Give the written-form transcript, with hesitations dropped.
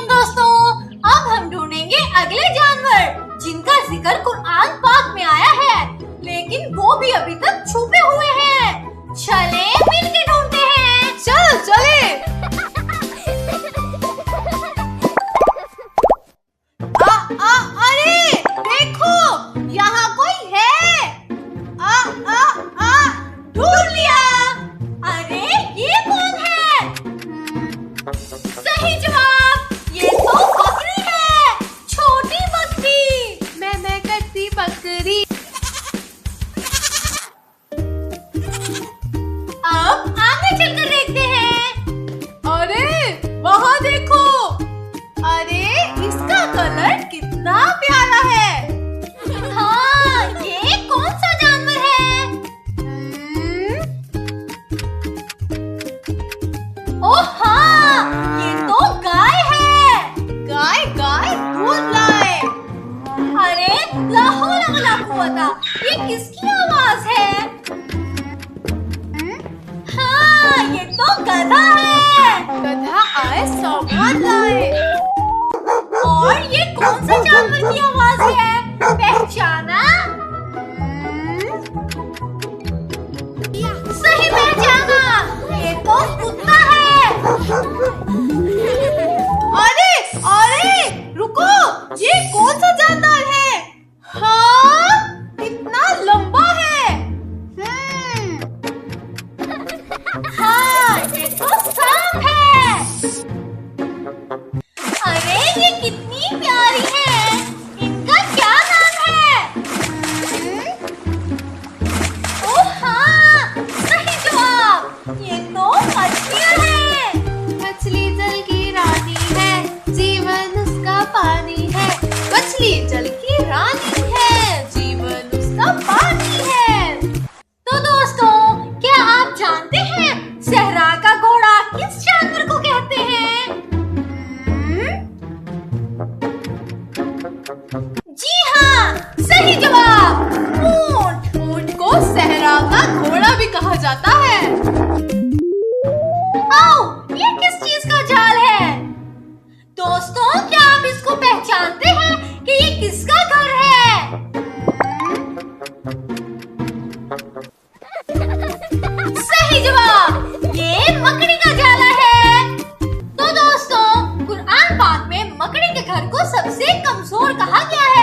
वालेकुम दोस्तों, अब हम ढूंढेंगे अगले जानवर जिनका जिक्र कुरान पाक में आया है, लेकिन वो भी अभी तक छुपे हुए हैं। चले मिलके ढूंढते हैं। चल चले। अरे देखो, यहाँ कोई है। ढूंढ लिया। अरे ये कौन है? सही जवाब, ये तो बकरी है, छोटी बकरी। मैं करती बकरी। अब आगे चलकर देखते हैं। अरे वहाँ देखो। अरे इसका कलर कितना प्यारा है। हाँ, ये कौन सा जानवर है? ओह हाँ, ये तो गाय है। गाय गाय दूध लाए। अरे लाहौल अगला कुव्वता, ये किसकी आवाज है? हाँ, ये तो गधा है। गधा आए सौगात लाए। और ये कौन सा जानवर की आवाज है? पहचाना? सही पहचाना, ये तो कुत्ता है। अरे रुको, ये कौन सा जानवर है? हाँ, इतना लंबा है। हाँ, ये तो सांप है। अरे ये कितनी प्यारी है, इनका क्या नाम है? ओह हाँ, सही जवाब, ये तो मछलियाँ हैं। मछली जल की रानी है, जीवन उसका पानी है। मछली जल की रानी है, जीवन उसका पानी है। तो दोस्तों, क्या आप जानते हैं सहरा का घोड़ा किस जानवर को कहते हैं? जी हाँ, सही जवाब, ऊंट। ऊंट को सहरा का घोड़ा भी कहा जाता है। आओ, ये किस चीज का जाल है? दोस्तों, क्या आप इसको पहचानते हैं कि ये किसका घर है? सही जवाब, ये मकड़ी का जाला है। तो दोस्तों, कुरान पाक में मकड़ी के घर को सबसे कमजोर कहा गया है।